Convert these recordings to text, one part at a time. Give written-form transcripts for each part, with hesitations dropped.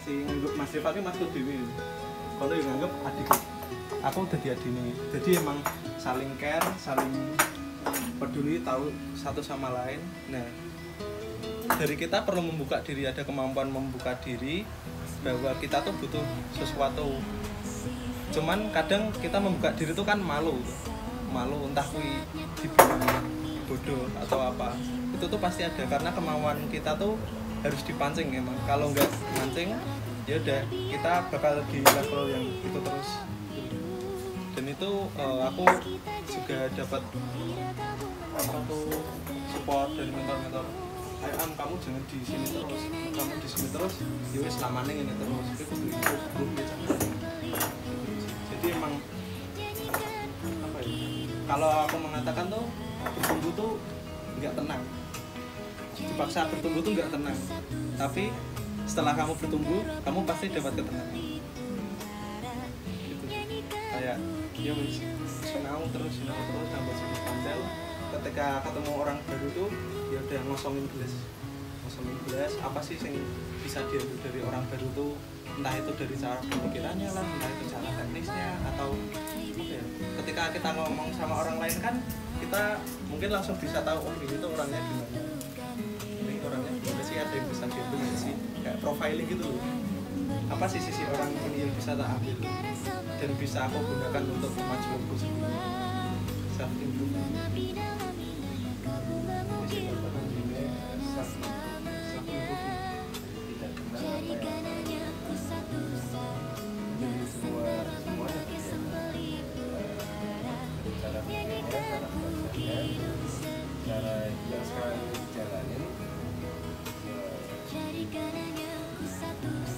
masih nganggep Mas Rifa ki masku dhewe. Kono yo nganggep adik. Aku dadi adine. Jadi emang saling care, saling peduli, tahu satu sama lain. Nah, dari kita perlu membuka diri, ada kemampuan membuka diri bahwa kita tuh butuh sesuatu. Cuman kadang kita membuka diri tuh kan malu entah kui dibilang bodoh atau apa. Itu tuh pasti ada karena kemauan kita tuh harus dipancing emang. Kalau nggak mancing, ya udah kita bakal di level yang itu terus. Dan itu aku juga dapat satu support dari mentor-mentor. Ayo kamu jangan di sini terus, kamu di sini terus, ya wis lamane ngene terus. Itu kudu improve ya. Jadi emang apa ya? Kalau aku mengatakan tuh bertumbuh tuh nggak tenang. Dipaksa bertumbuh tuh nggak tenang. Tapi setelah kamu bertumbuh, kamu pasti dapat ketenangan. Gitu. Kayak ya wis sinau terus sampai sudut pandang. Ketika ketemu orang baru tuh ya udah ngosongin gelas apa sih yang bisa diambil dari orang baru tuh, entah itu dari cara pemikirannya lah, entah itu cara teknisnya atau apa ya. Ketika kita ngomong sama orang lain kan kita mungkin langsung bisa tahu oh ini tuh orangnya gimana, ini orangnya gimana sih, ada yang bisa diambil nggak sih, kayak profiling gitu loh. Apa sih sisi orang ini yang bisa tak ambil dan bisa aku gunakan untuk kemajuanku sendiri, self improvement. Cara yang sekarang dijalanin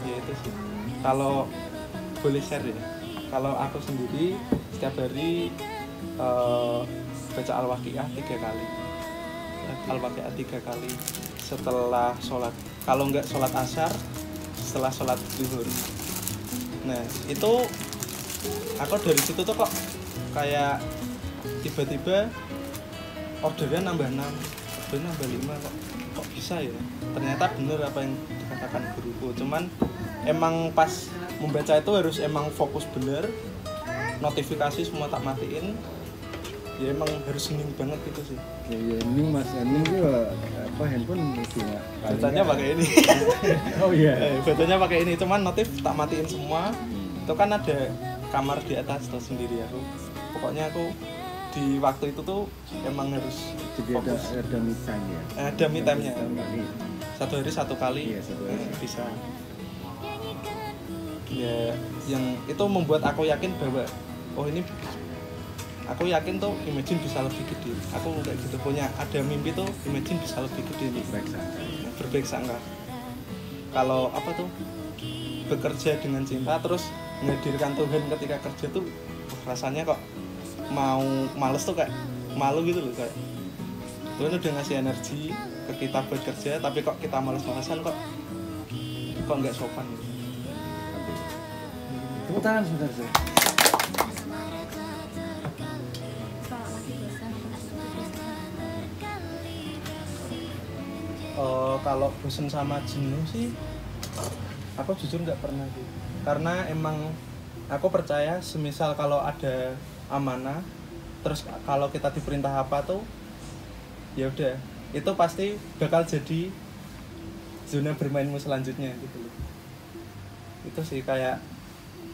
Ya itu sih. Kalau boleh share ya, kalau aku sendiri setiap hari baca Al-Waqiah 3 kali. Al-Waqiah 3 kali setelah sholat. Kalau nggak sholat asar, setelah sholat zuhur. Nah itu aku dari situ tuh kok kayak tiba-tiba ordernya nambah 6, ordernya nambah 5, kok bisa ya? Ternyata bener apa yang dikatakan guruku. Cuman emang pas membaca itu harus emang fokus bener, notifikasi semua tak matiin. Ya emang harus hening banget gitu sih. ya hening mas, hening juga apa handphone itu nggak? Bacanya pakai ini. Oh iya. Bacanya pakai ini, cuman notif tak matiin semua. Itu kan ada kamar di atas tuh sendiri aku. Pokoknya aku di waktu itu tuh emang harus Jadi fokus. ada me time ya? Ada me time-nya. Satu hari 1 kali. Iya, 1 hari. Bisa. Ya, yang itu membuat aku yakin bahwa oh ini aku yakin tuh Imagine bisa lebih gede. Aku kayak gitu punya ada mimpi tuh Imagine bisa lebih gede nih. Berbaik sangka. Kalau apa tuh bekerja dengan cinta terus menghadirkan Tuhan ketika kerja tuh rasanya kok mau males tuh kayak malu gitu loh, kayak Tuhan udah ngasih energi ke kita buat kerja tapi kok kita males-malesan kok nggak sopan gitu. Tepuk tangan saudara. Kalau bosan sama jenuh sih aku jujur nggak pernah sih, karena emang aku percaya semisal kalau ada amanah terus kalau kita diperintah apa tuh ya udah itu pasti bakal jadi zona bermainmu selanjutnya gitu loh. Itu sih kayak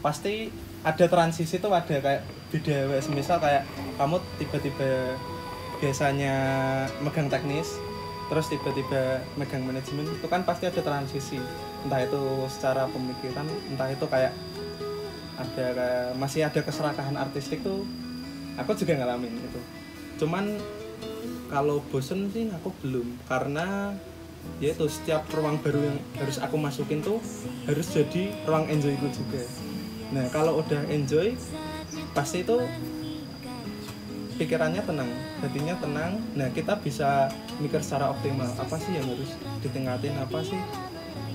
pasti ada transisi tuh, ada kayak beda. Semisal kayak kamu tiba-tiba biasanya megang teknis terus tiba-tiba megang manajemen, itu kan pasti ada transisi, entah itu secara pemikiran, entah itu kayak ada masih ada keserakahan artistik tuh. Aku juga ngalamin itu. Cuman kalau bosen sih aku belum, karena ya itu setiap ruang baru yang harus aku masukin tuh harus jadi ruang enjoyku juga. Nah kalau udah enjoy pasti itu pikirannya tenang, hatinya tenang. Nah kita bisa mikir secara optimal, apa sih yang harus ditingkatin, apa sih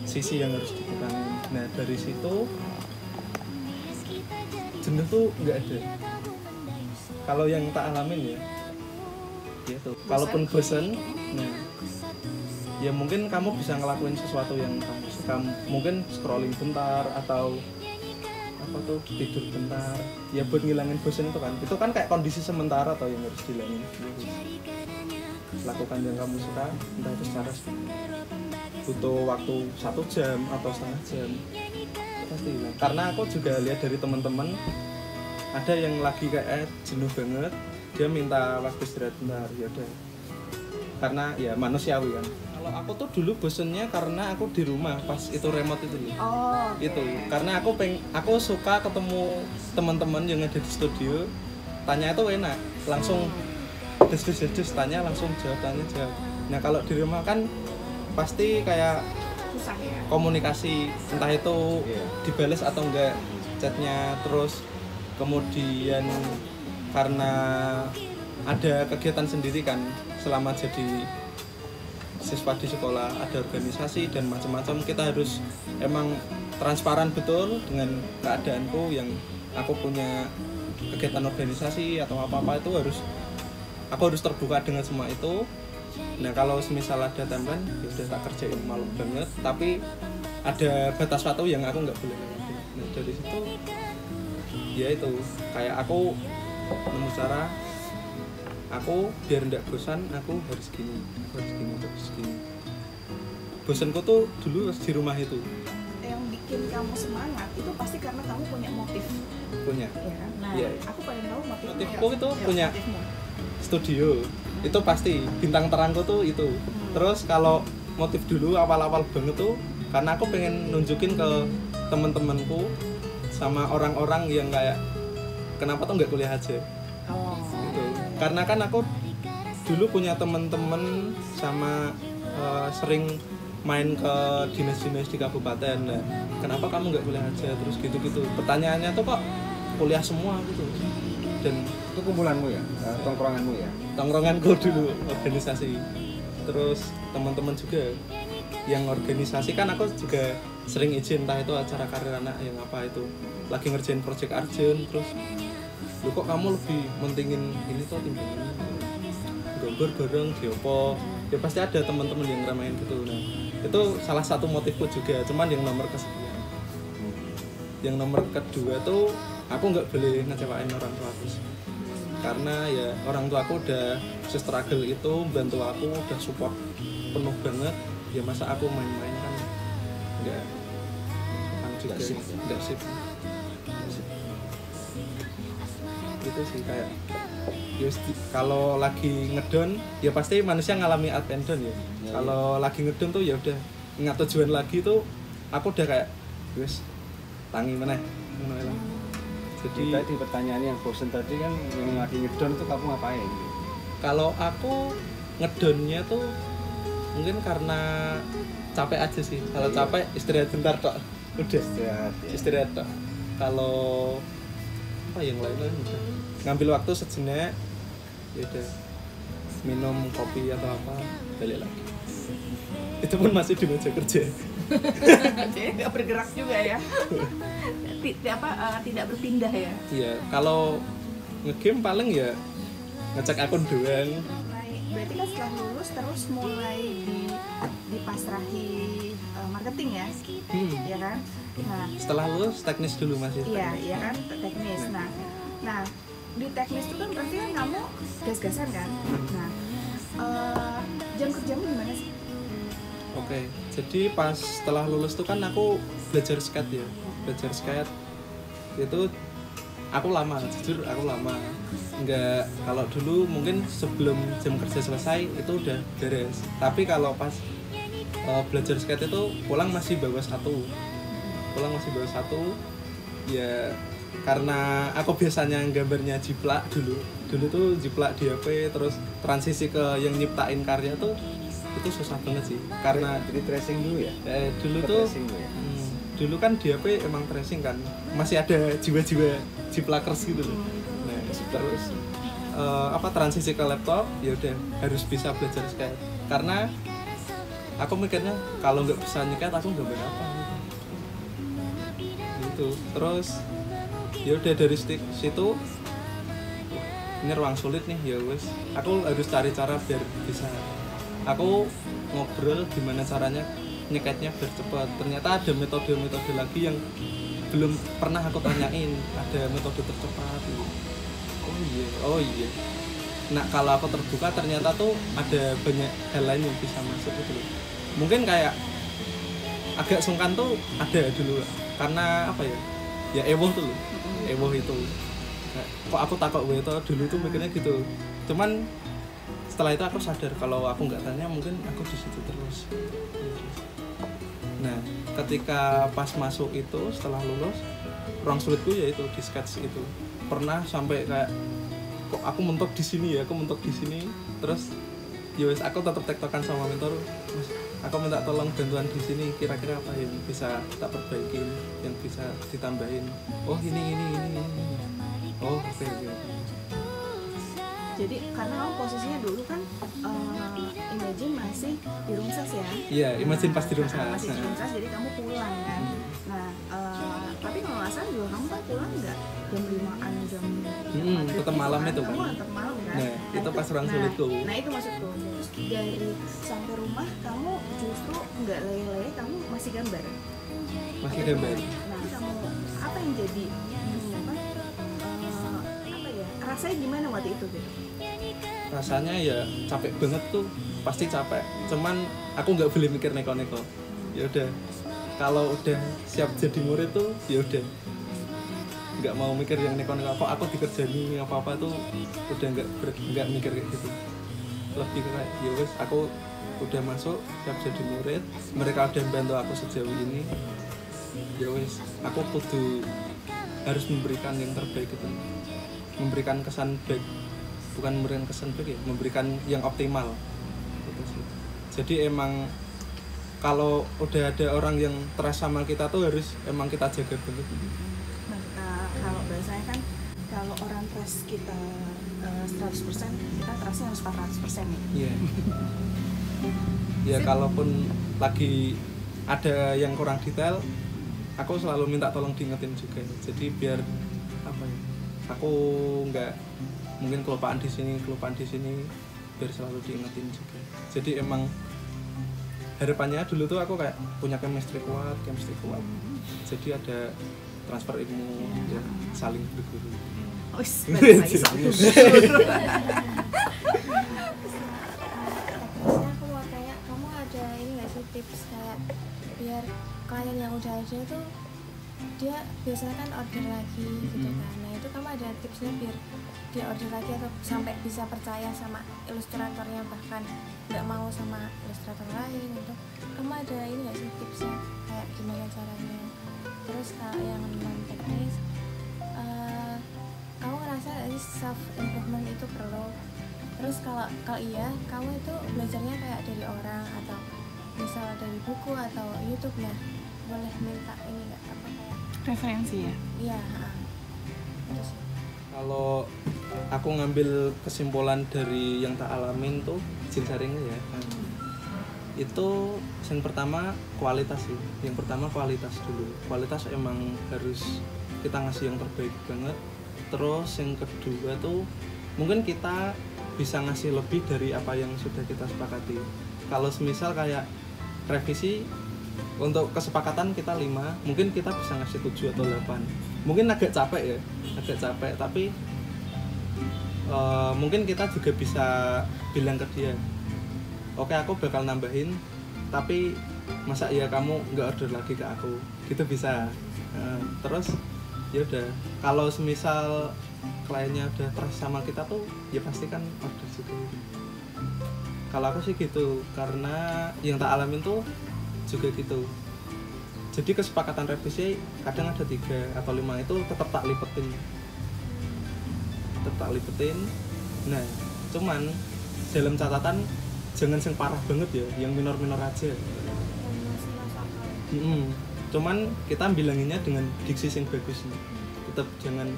sisi yang harus dikurangin. Nah dari situ jenuh tuh nggak ada. Kalau yang tak alamin ya tuh, kalaupun bosen, nah ya mungkin kamu bisa ngelakuin sesuatu yang kamu suka, mungkin scrolling bentar atau apa tuh tidur bentar ya buat ngilangin bosan itu kan kayak kondisi sementara atau yang harus dihilangin. Lakukan yang kamu suka, entah itu secara butuh waktu 1 jam atau setengah jam pasti hilang. Karena aku juga lihat dari teman-teman ada yang lagi kayak jenuh banget, dia minta waktu istirahat bentar, ya udah, karena ya manusiawi kan. Kalau aku tuh dulu bosennya karena aku di rumah pas itu remote itu loh. Itu karena aku suka ketemu teman-teman yang ada di studio, tanya itu enak, langsung des tanya langsung jawab. Nah kalau di rumah kan pasti kayak susah ya komunikasi, entah itu dibales atau enggak chatnya, terus kemudian karena ada kegiatan sendiri kan selama jadi siswa di sekolah, ada organisasi dan macam-macam, kita harus emang transparan betul dengan keadaanku yang aku punya kegiatan organisasi atau apa-apa itu aku harus terbuka dengan semua itu. Nah kalau semisal ada timeline ya udah tak kerjain malam banget, tapi ada batas waktu yang aku nggak boleh lewati. Nah dari situ ya itu kayak aku nemu cara aku biar nggak bosan, aku harus gini. Bosanku tuh dulu di rumah itu. Yang bikin kamu semangat itu pasti karena kamu punya motif. Punya. Ya kan? Nah, aku pengen tahu motifku itu punya studio. Itu pasti bintang terangku tuh itu. Terus kalau motif dulu awal-awal banget tuh karena aku pengen nunjukin ke teman-temanku sama orang-orang yang kayak kenapa tuh nggak kuliah aja. Gitu. Karena kan aku dulu punya teman-teman sama sering main ke dinas-dinas di kabupaten. Nah, kenapa kamu nggak kuliah aja? Terus gitu-gitu. Pertanyaannya tuh kok kuliah semua gitu. Dan itu kumpulanmu ya, tongkronganmu ya? Tongkronganku dulu organisasi. Terus teman-teman juga yang organisasi kan aku juga sering izin, entah itu acara karir anak yang apa itu lagi ngerjain project Arjun, terus lu kok kamu lebih mentingin ini tuh timbang ini gambar bareng geopo, ya pasti ada teman-teman yang ngeramein gitu. Nah itu salah satu motifku juga, cuman yang nomor kesekian. Yang nomor kedua tuh aku nggak boleh ngecewain orang tua aku sih. Karena ya orang tua aku udah struggle itu, bantu aku, udah support penuh banget. Ya masa aku main-main kan nggak sip. Itu sih kayak kalau lagi ngedon ya pasti manusia ngalami up and down ya. Kalau lagi ngedon tuh ya udah ingat tujuan lagi tuh aku udah kayak wes tangi meneh ngono lah. Jadi tadi pertanyaan yang bosen tadi kan yang lagi ngedon tuh kamu ngapain? Kalau aku ngedonnya tuh mungkin karena capek aja sih. Kalau capek istirahat bentar tok. Udah istirahat tok. Kalau apa yang lain-lain udah ngambil waktu sejenak ya udah minum kopi atau apa balik lagi. Itu pun masih di meja kerja. Jadi nggak bergerak juga ya. Tidak berpindah ya. Iya, kalau ngegame paling ya ngecek akun doang. Berarti kan setelah lulus terus mulai dipasrahi marketing ya, ya kan? Nah, setelah lulus teknis dulu masih. Iya kan teknis. Nah di teknis itu kan berarti kan kamu gas-gasan kan? Nah jam kerjamu gimana sih? Oke, jadi pas setelah lulus tuh kan aku belajar skate ya, itu aku lama, jujur aku lama. Enggak, kalau dulu mungkin sebelum jam kerja selesai itu udah beres. Tapi kalau pas belajar skate itu pulang masih bawa satu, ya karena aku biasanya gambarnya jiplak dulu tuh jiplak di HP, terus transisi ke yang nyiptain karya tuh itu susah banget sih. Karena jadi tracing dulu ya? Dulu tuh dulu kan di HP emang tracing kan, masih ada jiwa-jiwa jiplakers gitu loh. Nah terus transisi ke laptop ya udah harus bisa belajar skate, karena aku mikirnya kalau nggak bisa nyekat aku gambar apa gitu. Terus ya udah dari situ ini ruang sulit nih, ya wes aku harus cari cara biar bisa aku ngobrol gimana caranya nyeketnya biar cepat. Ternyata ada metode-metode lagi yang belum pernah aku tanyain, ada metode tercepat gitu. Oh iya. Nah kalau aku terbuka ternyata tuh ada banyak hal lain yang bisa masuk gitu loh. Mungkin kayak agak sungkan tuh ada dulu karena apa ya? Ya ewoh tuh loh. Ewoh itu. Nah, kok aku takut itu dulu tuh mikirnya gitu. Cuman setelah itu aku sadar kalau aku nggak tanya mungkin aku di situ terus. Nah, ketika pas masuk itu setelah lulus, ruang sulitku ya itu di sketch itu. Pernah sampai kayak kok aku mentok di sini ya, aku mentok di sini. Terus ya wes aku tetap tektokan sama mentor, Mas, aku minta tolong bantuan di sini, kira-kira apa yang bisa tak perbaikin, yang bisa ditambahin. Oh, ini. Oh, oke. Jadi karena kamu posisinya dulu kan Imagine masih di Rumsas ya? Iya, Imagine pas di Rumsas. Masih di Rumsas, jadi kamu pulang kan? Nah, tapi kalau nggak salah juga kamu kan pulang nggak jam 5-an, jam tetap malam itu kan? Kamu tetap malam kan? Nah, itu pas ruang sulitku. Nah, itu maksudku. Terus dari sampai rumah kamu justru nggak lele-lele, kamu masih gambar? Masih gambar. Nah, kamu apa yang jadi rasanya gimana waktu itu gitu? Rasanya ya capek banget tuh, pasti capek. Cuman aku nggak boleh mikir neko-neko. Ya udah, kalau udah siap jadi murid tuh, ya udah. Nggak mau mikir yang neko-neko. Kok aku dikerjani apa-apa tuh, udah nggak mikir kayak gitu. Lebih kayak, ya wes, aku udah masuk siap jadi murid. Mereka udah bantu aku sejauh ini. Ya wes, aku kudu harus memberikan yang terbaik itu. Memberikan kesan baik, bukan memberikan kesan baik ya, memberikan yang optimal gitu sih. Jadi emang kalau udah ada orang yang trust sama kita tuh harus emang kita jaga banget. Nah, kalau bahasanya kan kalau orang trust kita 100%, kita trustnya harus 400% ya. Iya. Ya kalaupun lagi ada yang kurang detail, aku selalu minta tolong diingetin juga. Jadi biar apa ya? Aku nggak mungkin kelupaan di sini biar selalu diingetin juga. Jadi emang harapannya dulu tuh aku kayak punya chemistry kuat. Jadi ada transfer ilmu dan saling berguru. Wis, lagi aku mau tanya, kamu ada ini nggak sih tips kayak biar klien yang udah ada itu dia biasanya kan order lagi gitu kan. Nah itu kamu ada tipsnya biar dia order lagi atau sampai bisa percaya sama ilustratornya, bahkan nggak mau sama ilustrator lain gitu. Kamu ada ini nggak sih tipsnya kayak gimana caranya? Terus kalau yang non teknis, kamu ngerasa nggak sih self improvement itu perlu? Terus kalau iya, kamu itu belajarnya kayak dari orang atau misal dari buku atau YouTube ya? Boleh minta ini nggak apa kayak referensi ya? Iya. Terus Kalau aku ngambil kesimpulan dari yang tak alamin tuh jinsaringnya ya, itu yang pertama kualitas sih. Yang pertama kualitas dulu. Kualitas emang harus kita ngasih yang terbaik banget. Terus yang kedua tuh mungkin kita bisa ngasih lebih dari apa yang sudah kita sepakati. Kalau semisal kayak revisi untuk kesepakatan kita 5, mungkin kita bisa ngasih 7 atau 8. Mungkin agak capek ya, tapi mungkin kita juga bisa bilang ke dia, oke aku bakal nambahin, tapi masa iya kamu nggak order lagi ke aku, gitu bisa. Terus ya udah, kalau semisal kliennya udah trust sama kita tuh ya pasti kan order juga. Kalau aku sih gitu, karena yang tak alamin tuh juga gitu. Jadi kesepakatan revisi kadang ada 3 atau 5 itu tetap tak lipetin. Nah, cuman dalam catatan jangan yang parah banget ya, yang minor-minor aja. Cuman kita bilanginnya dengan diksi yang bagus. Tetap jangan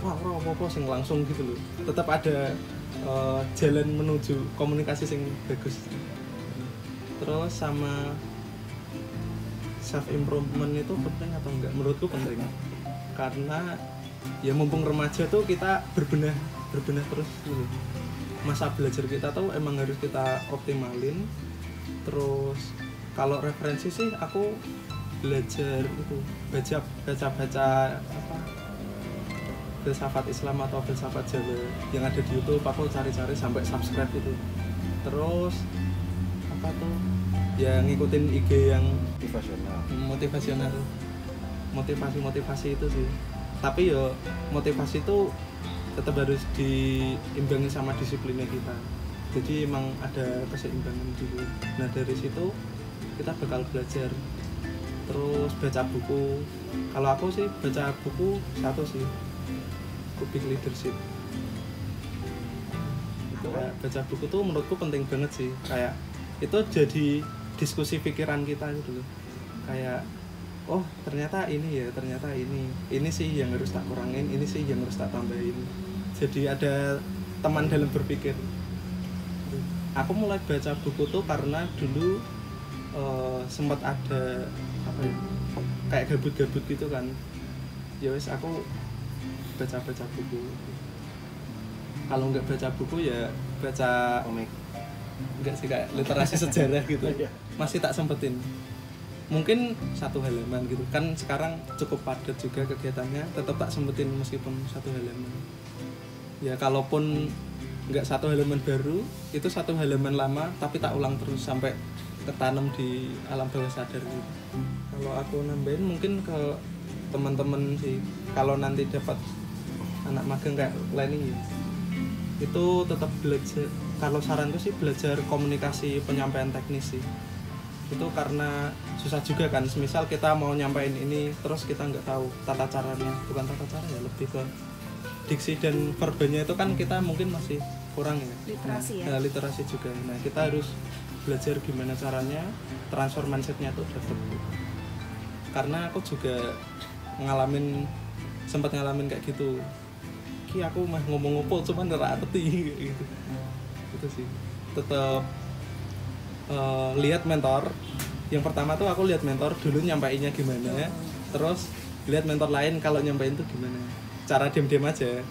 apa-apa yang langsung gitu loh. Tetap ada jalan menuju komunikasi yang bagus. Terus sama self improvement itu penting atau enggak? Menurutku penting, karena ya mumpung remaja tuh kita berbenah terus dulu. masa belajar kita tuh emang harus kita optimalin. Terus kalau referensi sih aku belajar itu baca apa filsafat Islam atau filsafat Jawa yang ada di YouTube, aku cari-cari sampai subscribe itu. Terus apa tuh ya ngikutin IG yang motivasi itu sih. Tapi yo motivasi itu tetap harus diimbangi sama disiplinnya kita. Jadi emang ada keseimbangan dulu. Nah dari situ kita bakal belajar. Terus baca buku. Kalau aku sih baca buku satu sih, Kubik Leadership. Itu baca buku tuh menurutku penting banget sih. Kayak itu jadi diskusi pikiran kita gitu loh. Kayak oh ternyata ini sih yang harus tak kurangin, ini sih yang harus tak tambahin. Jadi ada teman dalam berpikir. Aku mulai baca buku tuh karena dulu sempat ada apa ya, kayak gabut-gabut gitu kan. Ya wes aku baca buku. Kalau nggak baca buku ya baca komik. Enggak sih, kayak literasi sejarah gitu. Masih tak sempetin. Mungkin 1 halaman gitu kan, sekarang cukup padat juga kegiatannya, tetap tak sempetin meskipun 1 halaman. Ya kalaupun nggak 1 halaman baru, itu 1 halaman lama tapi tak ulang terus sampai ketanam di alam bawah sadar gitu. Kalau aku nambahin mungkin ke teman-teman sih, kalau nanti dapat anak magang kayak planning ya, itu tetap belajar. Kalau saranku sih belajar komunikasi penyampaian teknis sih. Itu karena susah juga kan, semisal kita mau nyampein ini terus kita nggak tahu tata caranya, bukan tata cara ya, lebih ke diksi dan verbanya itu kan kita mungkin masih kurang ya. Literasi Nah, literasi juga. Nah kita harus belajar gimana caranya transfer mindsetnya tuh dapet. Karena aku juga sempat ngalamin kayak gitu. Ki aku mah ngomong opo cuman ora arti gitu. Itu sih. Tetap lihat mentor. Yang pertama tuh aku lihat mentor dulu nyampainya gimana, terus lihat mentor lain kalau nyampein tuh gimana. Cara diam-diam aja,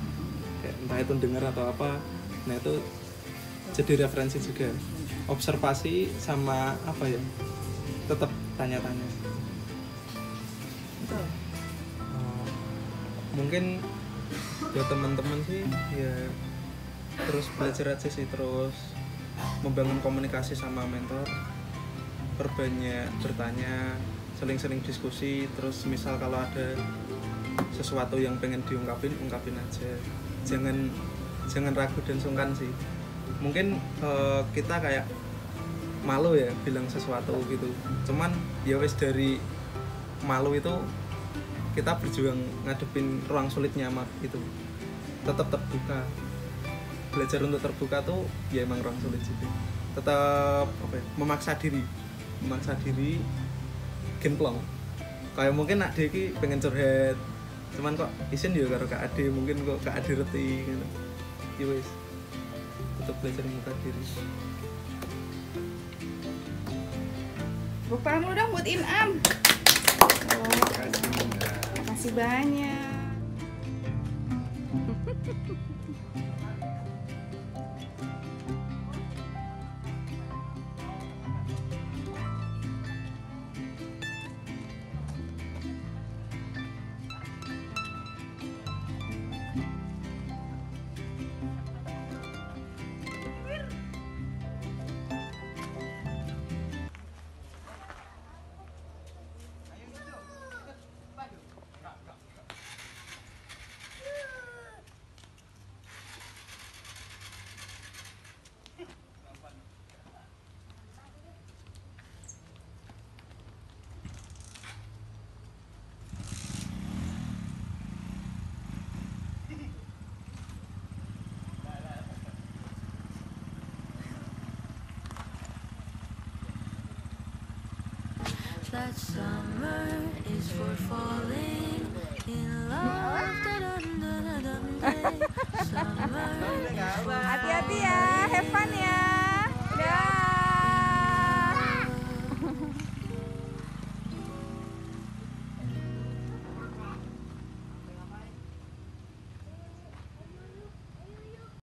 kayak entah itu dengar atau apa. Nah itu jadi referensi juga. Observasi sama apa ya, tetap tanya-tanya. Mungkin buat teman-teman sih ya terus belajar aja sih, terus membangun komunikasi sama mentor, perbanyak bertanya, sering-sering diskusi. Terus misal kalau ada sesuatu yang pengen ungkapin aja, jangan ragu dan sungkan sih. Mungkin kita kayak malu ya bilang sesuatu gitu, cuman ya wes dari malu itu kita berjuang ngadepin ruang sulitnya itu, tetap terbuka. Belajar untuk terbuka tuh ya emang ruang sulit juga. Tetap apa ya, memaksa diri genplong. Kayak mungkin nak Deki pengen curhat, cuman kok isin ya karo Kak Ade, mungkin kok Kak Ade reti gitu. Ya wis, tetap belajar membuka diri. Tepuk tangan dong buat Inam. Makasih banyak. That summer is for falling in love.